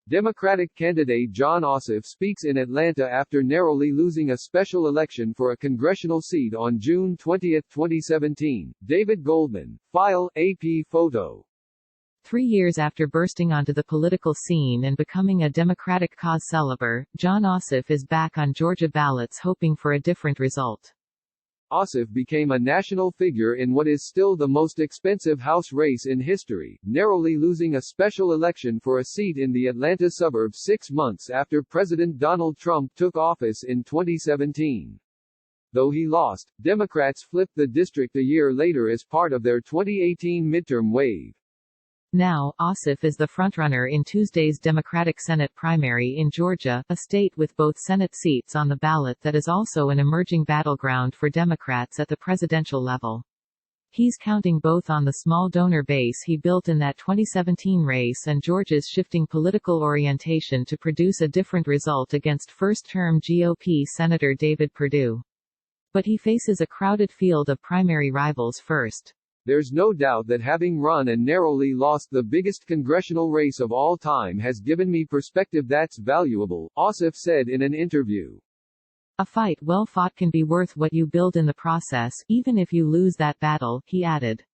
Democratic candidate Jon Ossoff speaks in Atlanta after narrowly losing a special election for a congressional seat on June 20, 2017. David Goldman. File, AP photo. 3 years after bursting onto the political scene and becoming a Democratic cause célèbre, Jon Ossoff is back on Georgia ballots hoping for a different result. Ossoff became a national figure in what is still the most expensive House race in history, narrowly losing a special election for a seat in the Atlanta suburbs 6 months after President Donald Trump took office in 2017. Though he lost, Democrats flipped the district a year later as part of their 2018 midterm wave. Now, Ossoff is the frontrunner in Tuesday's Democratic Senate primary in Georgia, a state with both Senate seats on the ballot that is also an emerging battleground for Democrats at the presidential level. He's counting both on the small donor base he built in that 2017 race and Georgia's shifting political orientation to produce a different result against first-term GOP Senator David Perdue. But he faces a crowded field of primary rivals first. There's no doubt that having run and narrowly lost the biggest congressional race of all time has given me perspective that's valuable, Ossoff said in an interview. A fight well fought can be worth what you build in the process, even if you lose that battle, he added.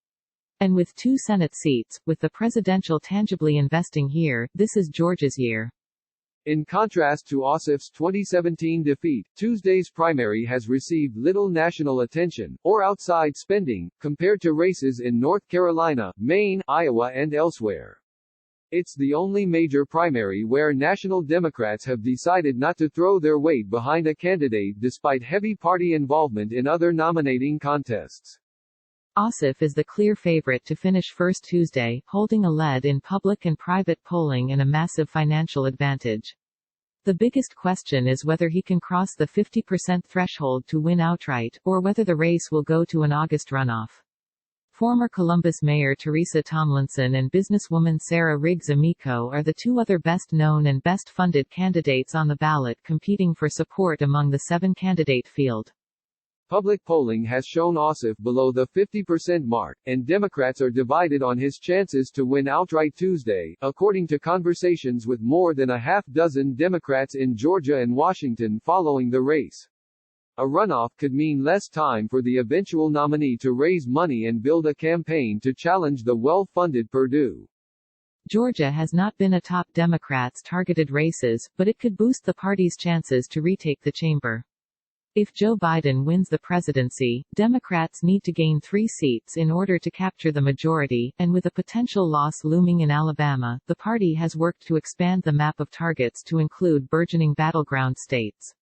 And with 2 Senate seats, with the presidential tangibly investing here, this is Georgia's year. In contrast to Ossoff's 2017 defeat, Tuesday's primary has received little national attention, or outside spending, compared to races in North Carolina, Maine, Iowa and elsewhere. It's the only major primary where national Democrats have decided not to throw their weight behind a candidate despite heavy party involvement in other nominating contests. Ossoff is the clear favorite to finish first Tuesday, holding a lead in public and private polling and a massive financial advantage. The biggest question is whether he can cross the 50% threshold to win outright, or whether the race will go to an August runoff. Former Columbus Mayor Teresa Tomlinson and businesswoman Sarah Riggs Amico are the 2 other best-known and best-funded candidates on the ballot competing for support among the 7-candidate field. Public polling has shown Ossoff below the 50% mark, and Democrats are divided on his chances to win outright Tuesday, according to conversations with more than a half-dozen Democrats in Georgia and Washington following the race. A runoff could mean less time for the eventual nominee to raise money and build a campaign to challenge the well-funded Perdue. Georgia has not been atop Democrats' targeted races, but it could boost the party's chances to retake the chamber. If Joe Biden wins the presidency, Democrats need to gain 3 seats in order to capture the majority, and with a potential loss looming in Alabama, the party has worked to expand the map of targets to include burgeoning battleground states.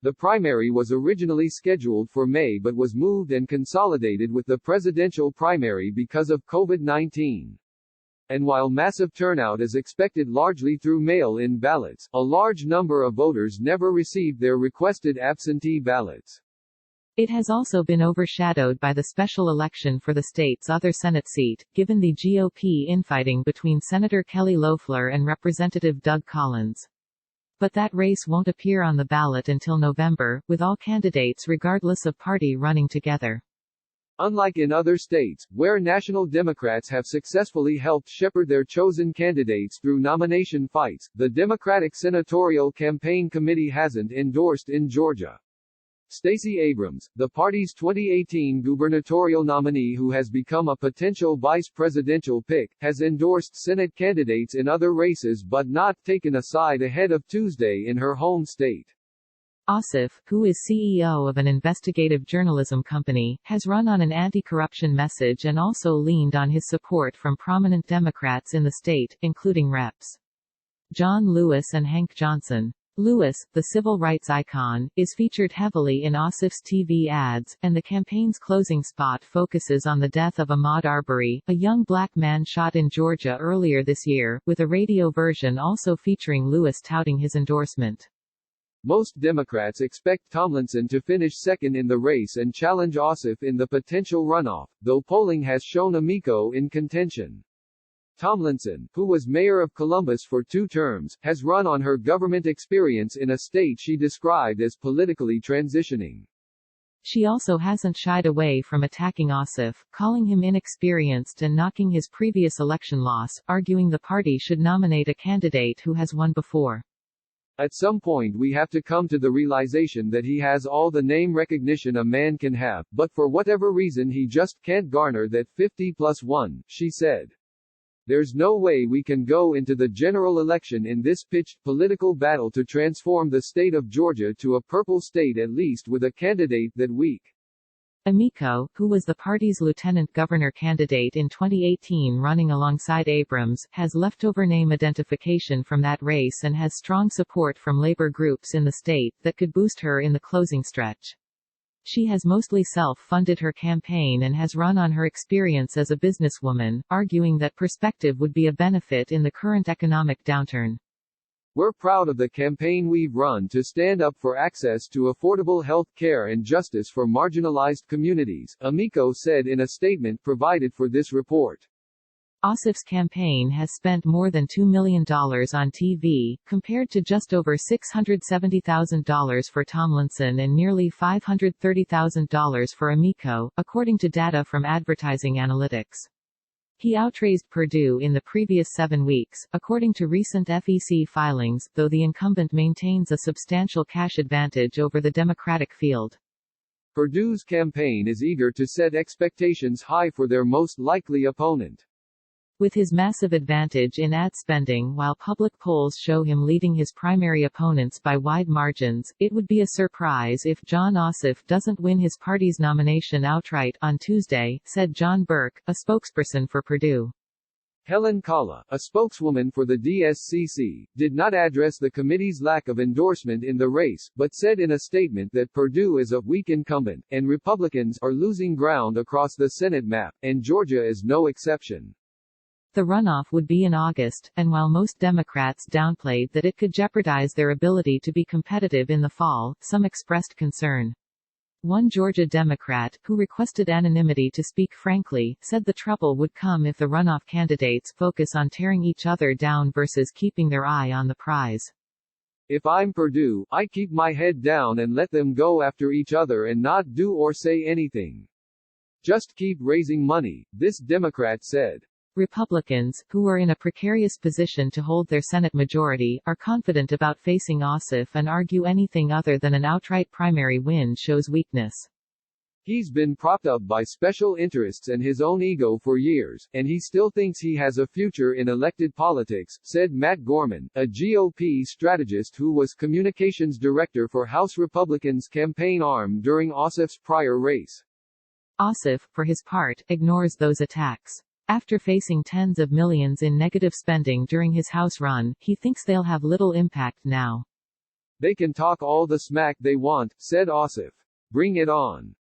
The primary was originally scheduled for May but was moved and consolidated with the presidential primary because of COVID-19. And while massive turnout is expected largely through mail-in ballots, a large number of voters never received their requested absentee ballots. It has also been overshadowed by the special election for the state's other Senate seat, given the GOP infighting between Senator Kelly Loeffler and Representative Doug Collins. But that race won't appear on the ballot until November, with all candidates regardless of party running together. Unlike in other states, where national Democrats have successfully helped shepherd their chosen candidates through nomination fights, the Democratic Senatorial Campaign Committee hasn't endorsed in Georgia. Stacey Abrams, the party's 2018 gubernatorial nominee who has become a potential vice presidential pick, has endorsed Senate candidates in other races but not taken a side ahead of Tuesday in her home state. Ossoff, who is CEO of an investigative journalism company, has run on an anti-corruption message and also leaned on his support from prominent Democrats in the state, including Reps. John Lewis and Hank Johnson. Lewis, the civil rights icon, is featured heavily in Ossoff's TV ads, and the campaign's closing spot focuses on the death of Ahmaud Arbery, a young black man shot in Georgia earlier this year, with a radio version also featuring Lewis touting his endorsement. Most Democrats expect Tomlinson to finish second in the race and challenge Ossoff in the potential runoff, though polling has shown Amico in contention. Tomlinson, who was mayor of Columbus for 2 terms, has run on her government experience in a state she described as politically transitioning. She also hasn't shied away from attacking Ossoff, calling him inexperienced and knocking his previous election loss, arguing the party should nominate a candidate who has won before. At some point we have to come to the realization that he has all the name recognition a man can have, but for whatever reason he just can't garner that 50+1, she said. There's no way we can go into the general election in this pitched political battle to transform the state of Georgia to a purple state at least with a candidate that weak. Amico, who was the party's lieutenant governor candidate in 2018 running alongside Abrams, has leftover name identification from that race and has strong support from labor groups in the state that could boost her in the closing stretch. She has mostly self-funded her campaign and has run on her experience as a businesswoman, arguing that perspective would be a benefit in the current economic downturn. We're proud of the campaign we've run to stand up for access to affordable health care and justice for marginalized communities, Amico said in a statement provided for this report. Ossoff's campaign has spent more than $2 million on TV, compared to just over $670,000 for Tomlinson and nearly $530,000 for Amico, according to data from Advertising Analytics. He outraised Perdue in the previous 7 weeks, according to recent FEC filings, though the incumbent maintains a substantial cash advantage over the Democratic field. Perdue's campaign is eager to set expectations high for their most likely opponent. With his massive advantage in ad spending while public polls show him leading his primary opponents by wide margins, it would be a surprise if Jon Ossoff doesn't win his party's nomination outright on Tuesday, said John Burke, a spokesperson for Perdue. Helen Kala, a spokeswoman for the DSCC, did not address the committee's lack of endorsement in the race, but said in a statement that Perdue is a weak incumbent, and Republicans are losing ground across the Senate map, and Georgia is no exception. The runoff would be in August, and while most Democrats downplayed that it could jeopardize their ability to be competitive in the fall, some expressed concern. One Georgia Democrat, who requested anonymity to speak frankly, said the trouble would come if the runoff candidates focus on tearing each other down versus keeping their eye on the prize. If I'm Perdue, I keep my head down and let them go after each other and not do or say anything. Just keep raising money, this Democrat said. Republicans, who are in a precarious position to hold their Senate majority, are confident about facing Ossoff and argue anything other than an outright primary win shows weakness. He's been propped up by special interests and his own ego for years, and he still thinks he has a future in elected politics, said Matt Gorman, a GOP strategist who was communications director for House Republicans' campaign arm during Ossoff's prior race. Ossoff, for his part, ignores those attacks. After facing tens of millions in negative spending during his House run, he thinks they'll have little impact now. They can talk all the smack they want, said Ossoff. Bring it on.